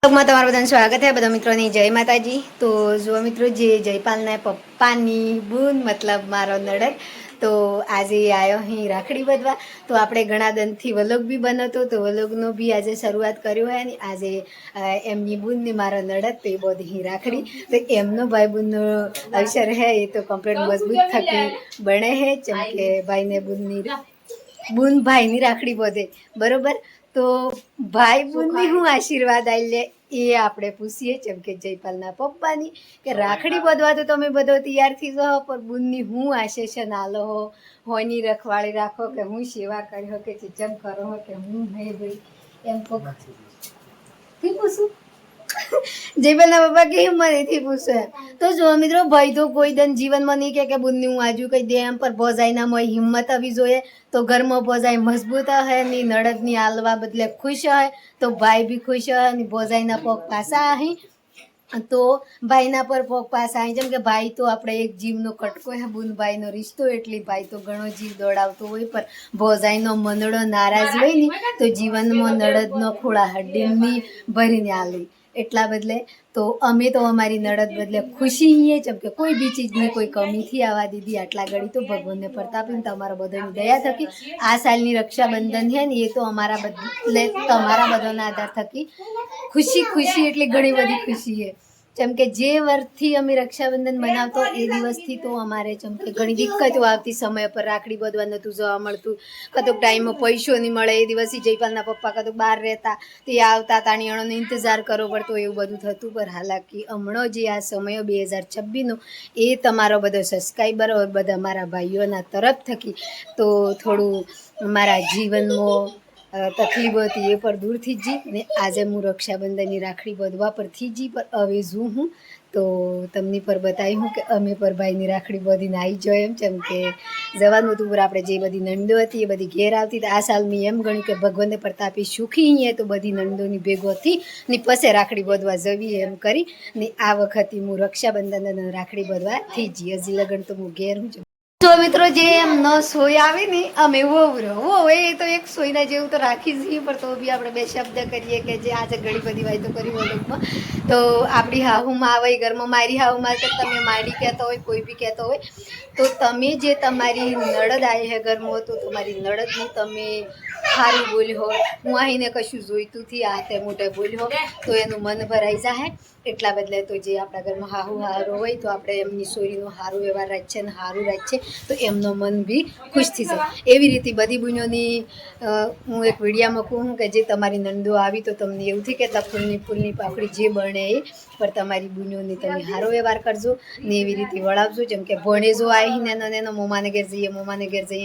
માં તમારું બધાનું સ્વાગત છે બધા મિત્રોની જય માતાજી। તો જો મિત્રો જે જયપાલના પપ્પાની બૂન મતલબ મારો નડદ તો આજે આવ્યો અહીં રાખડી બાંધવા। તો આપણે ઘણા દિનથી વ્લોગ બી બનતો તો વ્લોગનો બી આજે શરૂઆત કર્યો હે ને આજે એમની બૂનને મારો નડદ તો એ બધી રાખડી તો એમનો ભાઈ બૂનનો અવસર હે એ તો કમ્પ્લીટ મજબૂત થકી બને હે જેમ કે ભાઈને બૂન ભાઈની રાખડી બાંધે બરોબર। તો ભાઈ બૂનની હું આશીર્વાદ આવી લે એ આપણે પૂછીએ જેમ કે જયપાલના પપ્પાની કે રાખડી બાંધવા તો તમે બધો તૈયાર થઈ જાઓ પણ બૂનની હું આશીર્વાદ આલો હો હોની રખવાળી રાખો કે હું સેવા કરી હો કે ચીચમ કરો હો કે હું હે ભાઈ એમ થી પૂછું જયપાલના પપ્પા કે મનેથી પૂછે તો જો મિત્રો ભાઈ તો કોઈ દન જીવનમાં નહીં કે બુનની હું આજુ કહી દે એમ પર ભોજાઈના મોય હિંમત આવી જોઈએ તો ઘરમાં ભોજાઈ મજબૂત હે ની નડદની હાલવા બદલે ખુશ હે તો ભાઈ બી ખુશ હે ની ભોજાઈના પગ પાછા અહીં તો ભાઈના પર પગ પાછા અહીં જેમ કે ભાઈ તો આપણે એક જીવનો કટકો હે બુન ભાઈનો રિશ્તો એટલી ભાઈ તો ઘણો જીવ દોડાવતો હોય પર ભોજાઈનો મનડો નારાજ હોય ને તો જીવનમાં નડદનો ખોળા હડ્ડીની ભરીને આલી એટલા બદલે તો અમે તો અમારી નડદ બદલે ખુશી છીએ જેમ કે કોઈ બી ચીજની કોઈ કમીથી આવવા દીધી આટલા ઘડી તો ભગવાનને પ્રતાપીને તમારા બધાની દયા થકી આ સાલની રક્ષાબંધન છે ને એ તો અમારા બદલે તમારા બધાના આધાર થકી ખુશી એટલે ઘણી બધી ખુશી છે જેમ કે જે વર્ષથી અમે રક્ષાબંધન મનાવતો એ દિવસથી તો અમારે જેમ કે ઘણી દિક્કતો આવતી સમય પર રાખડી બાંધવા નહોતું જવા મળતું કદુક ટાઈમમાં પૈસો નહીં મળે એ દિવસથી જયપાલના પપ્પા કદુક બહાર રહેતા તે આવતા તાણીયાણોનો ઇંતજાર કરવો પડતો એવું બધું થતું પર હાલાકી હમણાં જે આ સમય 2026નો એ તમારો બધો સબસ્ક્રાઈબર બધા મારા ભાઈઓના તરફ થકી તો થોડું મારા જીવનમાં તકલીફો હતી એ પર દૂર થઈ જી ને આજે હું રક્ષાબંધનની રાખડી બાંધવા પરથી જી પર હવે જો હું તો તમને પર બતાવી હું કે અમે પર ભાઈની રાખડી બાંધીને આવી જાય એમ જેમ કે જવાનું હતું પર આપણે જે બધી નંદો હતી એ બધી ઘેર આવતી હતી આ સાલ મેં એમ ગણ્યું કે ભગવાનને પ્રતાપી સુખી અહીંયા તો બધી નંદોની ભેગો હતી ને પછી રાખડી બાંધવા જવી એમ કરી ને આ વખતે હું રક્ષાબંધન રાખડી બાંધવા થઈ જી હજી લગન તો હું ઘેર હું તો મિત્રો જે એમ ન સોય આવે ને અમે વહુ એ તો એક સોયના જેવું તો રાખી જ પણ તો બી આપણે બે શબ્દ કરીએ કે જે આજે ઘણી બધી વાતો કરી વલોકમાં તો આપણી હાહુમાં આવે ઘરમાં મારી હાહુમાં કે તમે માડી કહેતા હોય કોઈ બી કહેતો હોય તો તમે જે તમારી નડદ આવી હે ઘરમાં તો તમારી નડદનું તમે સારું બોલ્યો હોય હું આવીને કશું જોઈતુંથી આ તે મોટે બોલ્યો તો એનું મન ભરાઈ જાય એટલા બદલે તો જે આપણા ઘરમાં હાહુ હારો હોય તો આપણે એમની સોરીનો સારો વ્યવહાર રાખીએ ને સારું રાખીએ તો એમનો મન બી ખુશ થઈ જાય એવી રીતે બધી બુનોની હું એક વિડીયામાં કહું કે જે તમારી નંદો આવી તો તમને એવું થઈ કે ફૂલની પાપડી જે બને એ પણ તમારી બુનોની તમે સારો વ્યવહાર કરજો ને એવી રીતે વળાવજો જેમ કે ભણેજો આવી ને એનો મોમાને ઘેર જઈએ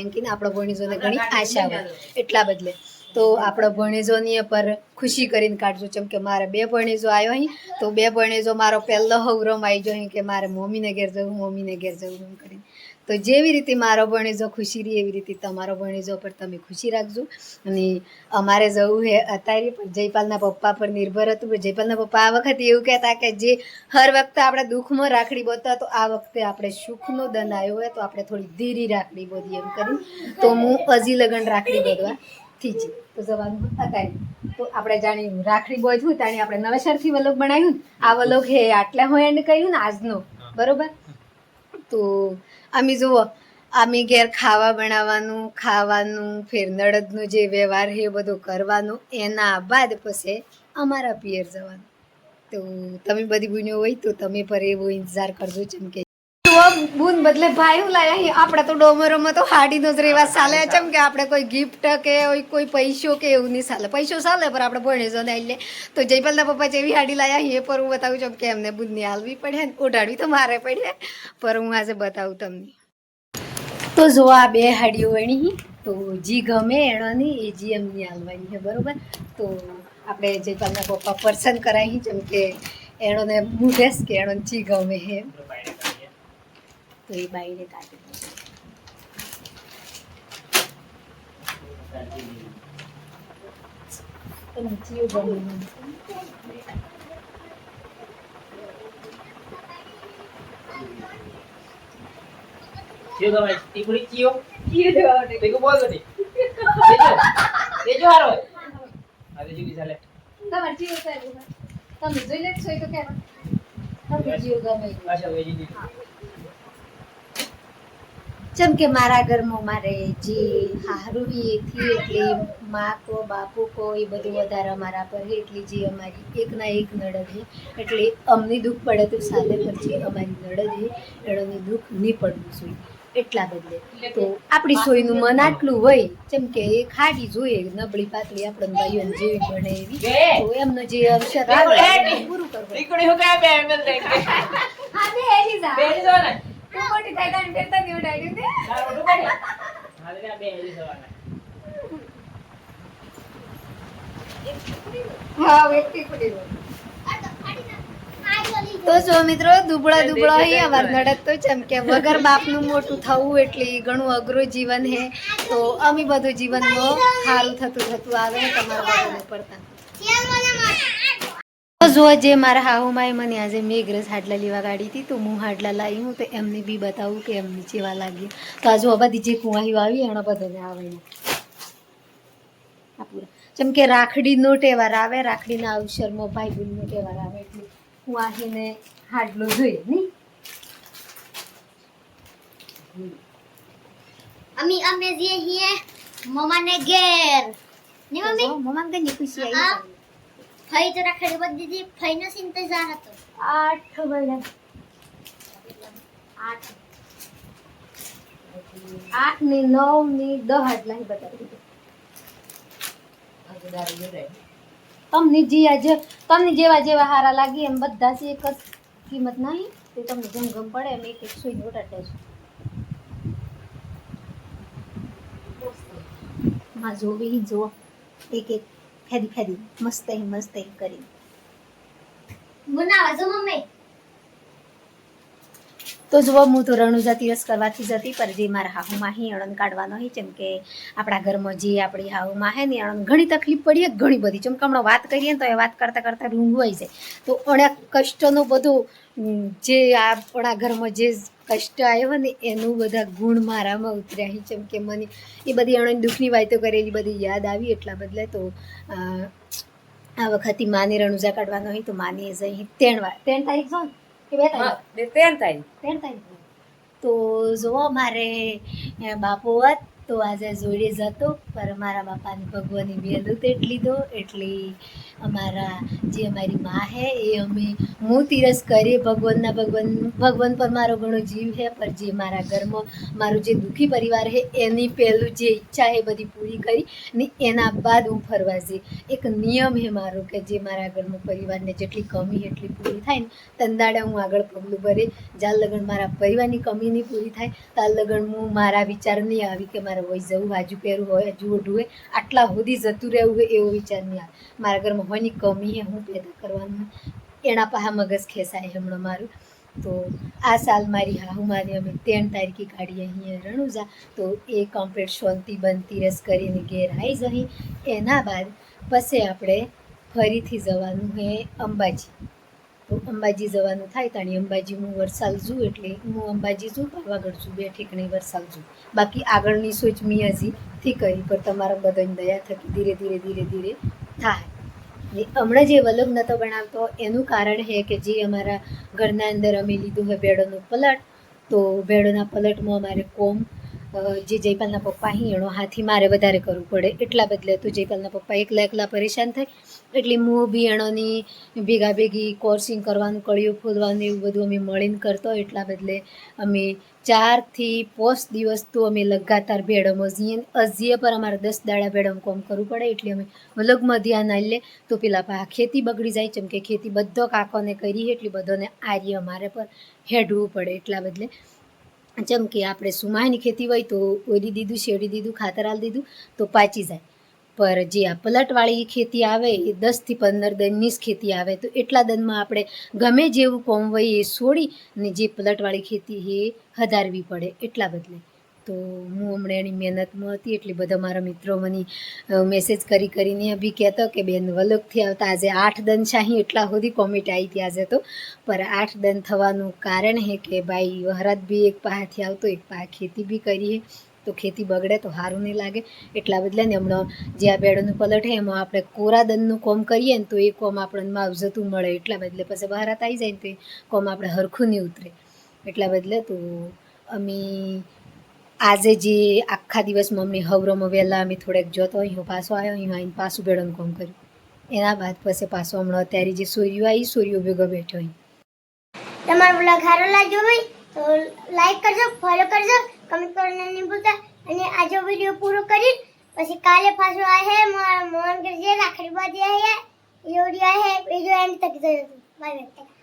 એમ કે આપણા ભણેજોને ઘણી આશા હોય એટલા બદલે તો આપણા ભણેજોની પર ખુશી કરીને કાઢજો જેમ કે મારા બે ભણેજો આવ્યો અહીં તો બે ભણેજો મારો પહેલો હવરમ આવી ગયો અહીં કે મારે મમ્મીને ઘેર જવું એમ કરીને તો જેવી રીતે મારો ભણેજો ખુશી રહી એવી રીતે તમારો ભણેજો પર તમે ખુશી રાખજો અને અમારે જવું છે અત્યારે પણ જયપાલના પપ્પા પર નિર્ભર હતું પણ જયપાલના પપ્પા આ વખતે એવું કહેતા કે જે હર વખતે આપણે દુઃખમાં રાખડી બાંધતા તો આ વખતે આપણે સુખનો દન આવ્યો હોય તો આપણે થોડી ધીરી રાખડી બાંધીએ એમ કરી તો હું હજી લગન રાખડી બાંધવા થઈ જી તો જવાનું અત્યારે તો આપણે જાણી રાખડી બાંધ્યું તાણી આપણે નવેસરથી વલોગ બનાવ્યું આ વલોગ હે આટલા હોય એને કહ્યું ને આજનો બરોબર તો અમે જુઓ અમે ઘેર ખાવા બનાવવાનું ખાવાનું ફેર નડદનો જે વ્યવહાર છે એ બધું કરવાનું એના બાદ પછી અમારા પિયર જવાનું તો તમે બધી બુનો હોય તો તમે પર એવો ઇંતજાર કરજો જેમ કે બૂન બદલે ભાઈ લાયા આપણે તો ડોમરોમાં તો હાડીનો જ રેવા ચાલે ચમ કે આપણે કોઈ ગિફ્ટ કે કોઈ પૈસો કે એવું નહીં ચાલે પૈસો ચાલે પણ આપણે ભણેજો ને એટલે તો જયપાલના પપ્પા જેવી હાડી લાયા એ પર હું બતાવું છું કે એમને બુનની હાલવી પડે ને ઓઢાડવી તો મારે પડે પર હું આજે બતાવું તમને તો જો આ બે હાડીઓ વણી તો જી ગમે એણોની એ જી એમની હાલવાની છે બરોબર તો આપણે જયપાલના પપ્પા પસંદ કરાવી જેમ કે એણોને મૂઢેસ કે એણો જી ગમે હે તો એ બાઈને કાઢી Chiêu rồi mày, tí cũng đi chiêu. Chiêu được. Tí cũng bôi rồi đi. Thế chưa? Thế chưa rồi. À thế chưa đi ra lên. Các bạn chiêu xem. તમે જોઈ લે છો તો કેમ તમે જીવ ગમે પાછા વેચી દીધી. જેમ કે મારા ઘરમાં મારે જે હારું એથી એટલે મા કો બાપુ કો એ બધું વધારે અમારા પર હે એટલે જે અમારી એકના એક નડદ હે એટલે અમને દુઃખ પડે તો સાલે પર જે અમારી નડદ હે એળોને દુઃખ નહીં પડવું જોઈએ એટલા બદલે તો આપણી સોયનું મન આટલું હોય જેમ કે એ ખાડી જોઈએ નબળી પાતળી આપણને ભાઈઓને જેવી બને એવી તો એમનો જે અવસર આવે એ પૂરું કરવું. ટીકડી હું કાંઈ બે એમ જ રહી ગઈ. હા બે એની જા બે લીધો ને? તું મોટી થાય કાન ફેરતા નહીં ઉડાડ્યું તે તાર મોટું કાઢી. હા, એટલે આ બે લીધો આને. હા વ્યક્તિ પડી તો જો મિત્રો દુબળા દુબળા હી અમાર નડદ તો જેમ કે વગર બાપનું મોટું થવું એટલે ઘણું અઘરું જીવન હે તો અમે બધું જીવનમાં સારું થતું આવે તમારા બાપુને પડતા તો જો જે મારા હાહુમાએ મને આજે મેઘરસ હાડલા લેવા ગાડી હતી તો હું હાડલા લાવી હું તો એમને બી બતાવું કે એમને જેવા લાગી તો આ જો બધી જે કુંવાહીઓ આવી એના બધાને આવે આ પૂરા જેમ કે રાખડીનો તહેવાર આવે રાખડીના અવસરમાં ભાઈ બહેનનો તહેવાર આવે એટલે કુંવાહીને હાડલો જોઈએ નહીં અમે જે હિએ મમ્માને ઘેર ને મમ્મી મમ્મા કઈ ખુશી હા. આવી ફઈ તો રાખડી બધી દીધી ફઈનો ઇંતજાર હતો 8 વાગ્યા 8 ની 9 ની 10 હાડલા બતાવી દીધું તમને તમને જેવા જેવા હારા લાગી એમ બધા છે એક જ કિંમત નહીં તે તમને જેમ ગમ પડે એમ એક સુઈ ઉટાડે છે માં જોવી જો એક એક ફેદી મસ્ત કરી બનાવા જો મમ્મી તો જુઓ હું તો રણુજા તીરસ કરવાથી જતી પર જે મારા હાહુમાં અહીં અણન કાઢવાનો હોય જેમ કે આપણા ઘરમાં જે આપણી હાહુમાં હે ને અણન ઘણી તકલીફ પડી ઘણી બધી જેમ કે હમણાં વાત કરીએ ને તો એ વાત કરતાં રૂંઘવાઈ જાય તો અણા કષ્ટનો બધું જે આપણા ઘરમાં જે કષ્ટ આવ્યો ને એનું બધા ગુણ મારામાં ઉતર્યા છે જેમ કે મને એ બધી અણન દુઃખની વાતો કરેલી બધી યાદ આવી એટલા બદલે તો આ વખતે માને રણુજા કાઢવાનો હોય તો માને જઈ 3 તારીખ જો કે 2 તારીખ 13 તારીખ તો જો મારે બાપો હોત તો આજે જોડે જતો પર મારા બાપાની ભગવાનની મહેનત એટલી દો એટલી અમારા જે અમારી માં હે એ અમે હું તીરસ કરીએ ભગવાન પર મારો ઘણો જીવ છે પર જે મારા ઘરમાં મારું જે દુઃખી પરિવાર છે એની પહેલું જે ઈચ્છા છે બધી પૂરી કરી ને એના બાદ હું ફરવા જઈ એક નિયમ છે મારો કે જે મારા ઘરમાં પરિવારને જેટલી કમી એટલી પૂરી થાય ને તંદાડે હું આગળ પગલું ભરે જ્યાં લગન મારા પરિવારની કમી નહીં પૂરી થાય ત્યાં લગન હું મારા વિચાર નહીં આવી કે મારે હોય જવું હાજુ પહેરવું હોય હજુ ઓઢવું હોય આટલા સુધી જતું રહેવું હોય એવો વિચાર નહીં આવે મારા ઘરમાં હોયની કમી છે હું પેદા કરવાનું એના પાહા મગજ ખેંચાય હમણાં મારું તો આ સાલ મારી હાહુમાને અમે 13 તારીખે કાઢીએ અહીંયા રણુજા તો એ કમ્પ્લીટ શાંતિ બનતી રસ કરીને ઘેર આવી જઈ એના બાદ પછી આપણે ફરીથી જવાનું છે અંબાજી તો અંબાજી જવાનું થાય તાણી અંબાજી હું વરસાલ જું એટલે હું અંબાજી જું પાવાગઢ જું બે ઠેકણી વરસાલ જું બાકી આગળની સોચ મેં હજીથી કરી પણ તમારા બધાની દયા થકી ધીરે ધીરે થાય ને હમણાં જે વલગ નહોતો બનાવતો એનું કારણ છે કે જે અમારા ઘરના અંદર અમે લીધું હોય ભેડોનો પલટ તો ભેડોના પલટમાં અમારે કોમ જે જયપાલના પપ્પા અહીં એનો હાથી મારે વધારે કરવું પડે એટલા બદલે તો જયપાલના પપ્પા એકલા પરેશાન થાય એટલે હું બી એણોની ભેગી કોર્સિંગ કરવાનું કળીઓ ખોદવાનું એવું બધું અમે મળીને કરતો એટલા બદલે અમે 4 થી 5 દિવસ તો અમે લગાતાર ભેડોમાં હજીએ પર અમારે 10 દાડા ભેડોમાં કોમ કરવું પડે એટલે અમે વલગમાં ધ્યાન આવી લે તો પેલા પા ખેતી બગડી જાય જેમ કે ખેતી બધો કાકોને કરી એટલે બધાને આર્ય અમારે પર હેડવું પડે એટલા બદલે જેમ કે આપણે સુમાની ખેતી હોય તો ઓરી દીધું શેરડી દીધું ખાતર આલ દીધું તો પાચી જાય પર જે આ પલટવાળી ખેતી આવે એ 10 થી 15 દનની જ ખેતી આવે તો એટલા દનમાં આપણે ગમે જેવું કોમ હોય એ છોડી અને જે પલટવાળી ખેતી એ હધારવી પડે એટલા બદલે તો હું હમણાં એની મહેનતમાં હતી એટલે બધા મારા મિત્રો મને મેસેજ કરીને બી કહેતો કે બેન વલગથી આવતા આજે 8 દન શાહી એટલા સુધી કોમેન્ટ આવી હતી આજે તો પર 8 દન થવાનું કારણ છે કે ભાઈ વહરાત બી એક પાસેથી આવતો એક પાસે ખેતી બી કરી તો તો ખેતી બગડે તો સારું નહીં લાગે. એટલા બદલે ને હમણાં જે આ બેડોનું પલટ છે એમાં આપણે કોરાદનનું કોમ કરીએ ને તો એ કોમ આપણને માવજતું મળે. એટલા બદલે પછી બહાર આવી જાય ને તો એ કોમ આપણે હરખું નહીં ઉતરે. એટલા બદલે તો અમે આજે જે આખા દિવસ મમ્મી હવરોમાં વહેલા અમે થોડેક જોતો અહીં પાછો આવ્યો, અહીં આવીને પાછું બેડોનું કામ કર્યું. એના બાદ પછી પાછો હમણાં અત્યારે જે સોરીઓ આવી સોરીઓ ભેગો બેઠો અહીં. તમારો બ્લોગ સારો લાગ્યો હોય તો લાઈક કરજો, ફોલો કરજો, કમેન્ટ કરવાનું નહીં ભૂલતા. અને આજે વિડીયો પૂરો કરી પછી કાલે પાછો આવે મોહન કરજે રાખડી બાંધી આવે એ વિડીયો આવે એ જો એન્ડ તક જોજો. Bye bye.